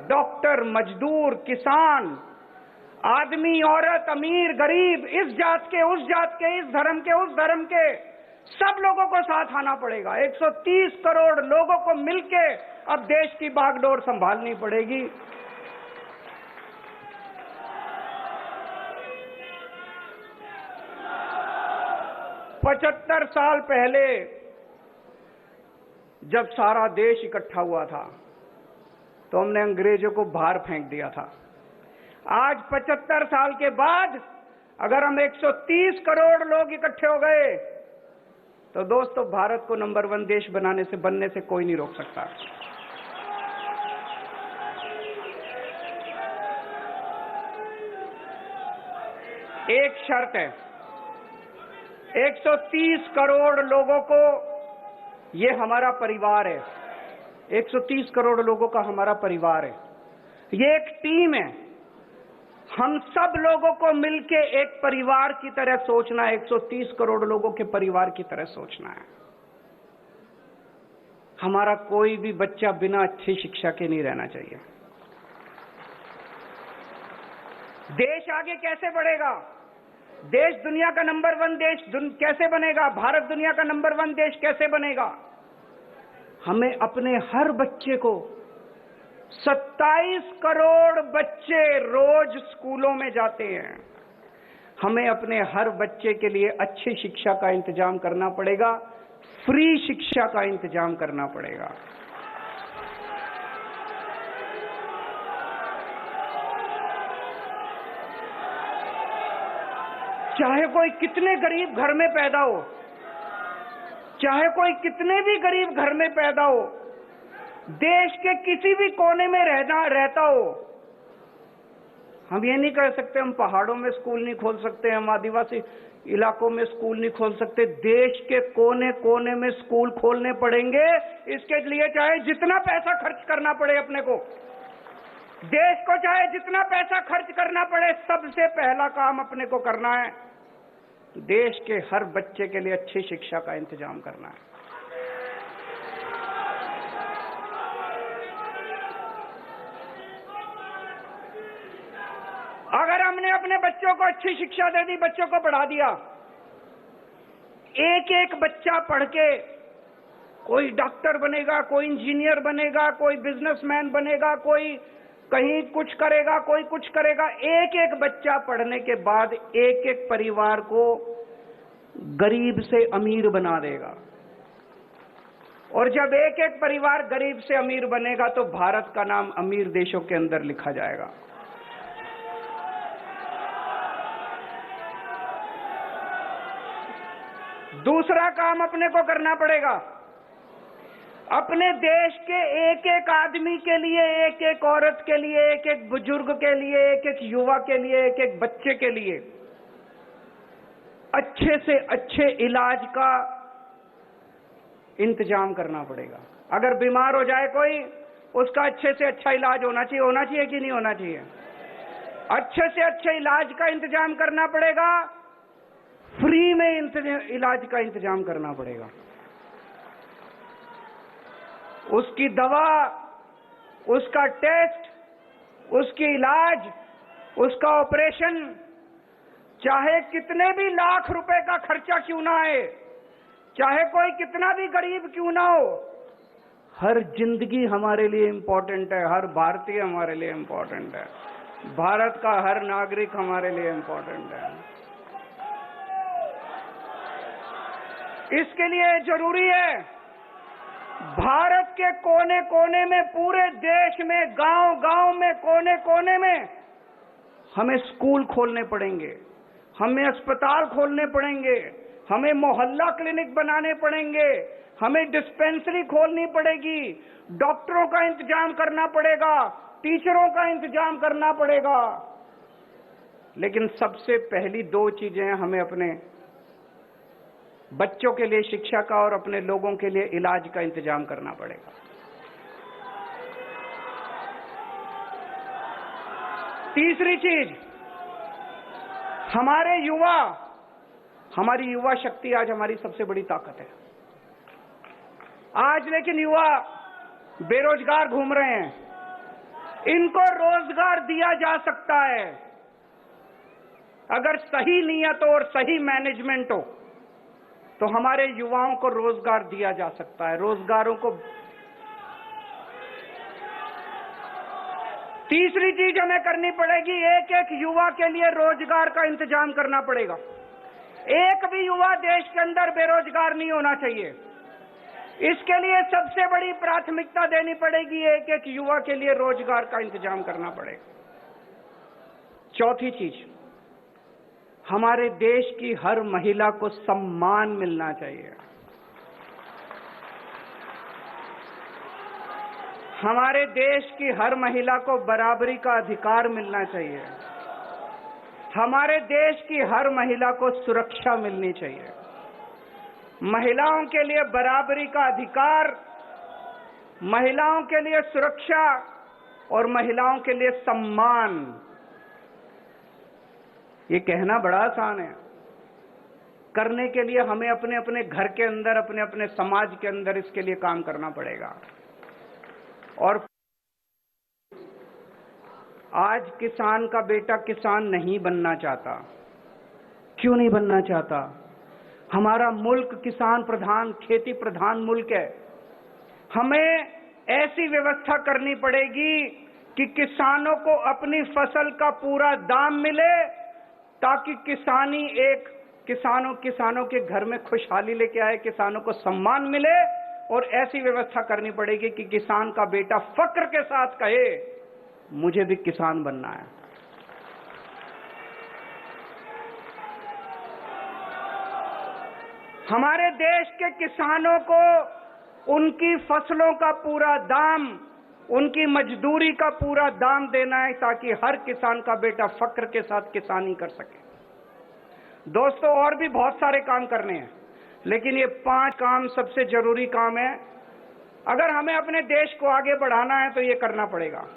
Doctor, मजदूर, किसान, आदमी, औरत, अमीर, गरीब, इस जात के, उस जात के, इस धर्म के, उस धर्म के, सब लोगों को साथ आना पड़ेगा। 130 करोड़ लोगों को मिलके अब देश की बागडोर संभालनी पड़ेगी। पचहत्तर साल पहले जब सारा देश इकट्ठा हुआ था तो हमने अंग्रेजों को बाहर फेंक दिया था। आज 75 साल के बाद अगर हम 130 करोड़ लोग इकट्ठे हो गए तो दोस्तों, भारत को नंबर 1 देश बनने से कोई नहीं रोक सकता। एक शर्त है, 130 करोड़ लोगों को, ये हमारा परिवार है। 130 करोड़ लोगों का हमारा परिवार है, ये एक टीम है। हम सब लोगों को मिलके एक परिवार की तरह सोचना है, 130 करोड़ लोगों के परिवार की तरह सोचना है। हमारा कोई भी बच्चा बिना अच्छी शिक्षा के नहीं रहना चाहिए। देश आगे कैसे बढ़ेगा? देश दुनिया का नंबर 1 देश कैसे बनेगा? भारत दुनिया का नंबर 1 देश कैसे बनेगा? हमें अपने हर बच्चे को, 27 करोड़ बच्चे रोज स्कूलों में जाते हैं, हमें अपने हर बच्चे के लिए अच्छी शिक्षा का इंतजाम करना पड़ेगा, फ्री शिक्षा का इंतजाम करना पड़ेगा। चाहे कोई कितने गरीब घर में पैदा हो, चाहे कोई कितने भी गरीब घर में पैदा हो, देश के किसी भी कोने में रहता हो, हम ये नहीं कह सकते हम पहाड़ों में स्कूल नहीं खोल सकते, हम आदिवासी इलाकों में स्कूल नहीं खोल सकते। देश के कोने कोने में स्कूल खोलने पड़ेंगे। इसके लिए चाहे जितना पैसा खर्च करना पड़े अपने को, देश को चाहे जितना पैसा खर्च करना पड़े, सबसे पहला काम अपने को करना है, देश के हर बच्चे के लिए अच्छी शिक्षा का इंतजाम करना है। अगर हमने अपने बच्चों को अच्छी शिक्षा दे दी, बच्चों को पढ़ा दिया, एक एक बच्चा पढ़ के कोई डॉक्टर बनेगा, कोई इंजीनियर बनेगा, कोई बिजनेसमैन बनेगा, कोई कहीं कुछ करेगा, कोई कुछ करेगा। एक एक बच्चा पढ़ने के बाद एक एक परिवार को गरीब से अमीर बना देगा। और जब एक एक परिवार गरीब से अमीर बनेगा तो भारत का नाम अमीर देशों के अंदर लिखा जाएगा। दूसरा काम अपने को करना पड़ेगा, अपने देश के एक एक आदमी के लिए, एक एक औरत के लिए, एक एक बुजुर्ग के लिए, एक एक युवा के लिए, एक एक बच्चे के लिए अच्छे से अच्छे इलाज का इंतजाम करना पड़ेगा। अगर बीमार हो जाए कोई, उसका अच्छे से अच्छा इलाज होना चाहिए कि नहीं होना चाहिए? अच्छे से अच्छे इलाज का इंतजाम करना पड़ेगा, फ्री में इलाज का इंतजाम करना पड़ेगा। उसकी दवा, उसका टेस्ट, उसकी इलाज, उसका ऑपरेशन, चाहे कितने भी लाख रुपए का खर्चा क्यों ना आए, चाहे कोई कितना भी गरीब क्यों ना हो, हर जिंदगी हमारे लिए इंपॉर्टेंट है, हर भारतीय हमारे लिए इंपॉर्टेंट है, भारत का हर नागरिक हमारे लिए इंपॉर्टेंट है। इसके लिए जरूरी है भारत के कोने कोने में, पूरे देश में, गांव गांव में, कोने कोने में हमें स्कूल खोलने पड़ेंगे, हमें अस्पताल खोलने पड़ेंगे, हमें मोहल्ला क्लिनिक बनाने पड़ेंगे, हमें डिस्पेंसरी खोलनी पड़ेगी, डॉक्टरों का इंतजाम करना पड़ेगा, टीचरों का इंतजाम करना पड़ेगा। लेकिन सबसे पहली 2 चीजें हैं, हमें अपने बच्चों के लिए शिक्षा का और अपने लोगों के लिए इलाज का इंतजाम करना पड़ेगा। तीसरी चीज, हमारी युवा शक्ति आज हमारी सबसे बड़ी ताकत है। आज लेकिन युवा बेरोजगार घूम रहे हैं, इनको रोजगार दिया जा सकता है अगर सही नियत हो और सही मैनेजमेंट हो, तो हमारे युवाओं को रोजगार दिया जा सकता है। रोजगारों को तीसरी चीज हमें करनी पड़ेगी, एक एक युवा के लिए रोजगार का इंतजाम करना पड़ेगा। एक भी युवा देश के अंदर बेरोजगार नहीं होना चाहिए। इसके लिए सबसे बड़ी प्राथमिकता देनी पड़ेगी, एक एक युवा के लिए रोजगार का इंतजाम करना पड़ेगा। चौथी चीज, हमारे देश की हर महिला को सम्मान मिलना चाहिए। हमारे देश की हर महिला को बराबरी का अधिकार मिलना चाहिए। हमारे देश की हर महिला को सुरक्षा मिलनी चाहिए। महिलाओं के लिए बराबरी का अधिकार, महिलाओं के लिए सुरक्षा और महिलाओं के लिए सम्मान। ये कहना बड़ा आसान है, करने के लिए हमें अपने अपने घर के अंदर, अपने अपने समाज के अंदर इसके लिए काम करना पड़ेगा। और आज किसान का बेटा किसान नहीं बनना चाहता। क्यों नहीं बनना चाहता? हमारा मुल्क किसान प्रधान, खेती प्रधान मुल्क है। हमें ऐसी व्यवस्था करनी पड़ेगी कि किसानों को अपनी फसल का पूरा दाम मिले, ताकि किसानों के घर में खुशहाली लेके आए, किसानों को सम्मान मिले। और ऐसी व्यवस्था करनी पड़ेगी कि किसान का बेटा फक्र के साथ कहे, मुझे भी किसान बनना है। हमारे देश के किसानों को उनकी फसलों का पूरा दाम, उनकी मजदूरी का पूरा दाम देना है, ताकि हर किसान का बेटा फक्र के साथ किसानी कर सके। दोस्तों, और भी बहुत सारे काम करने हैं, लेकिन ये 5 काम सबसे जरूरी काम है। अगर हमें अपने देश को आगे बढ़ाना है तो ये करना पड़ेगा।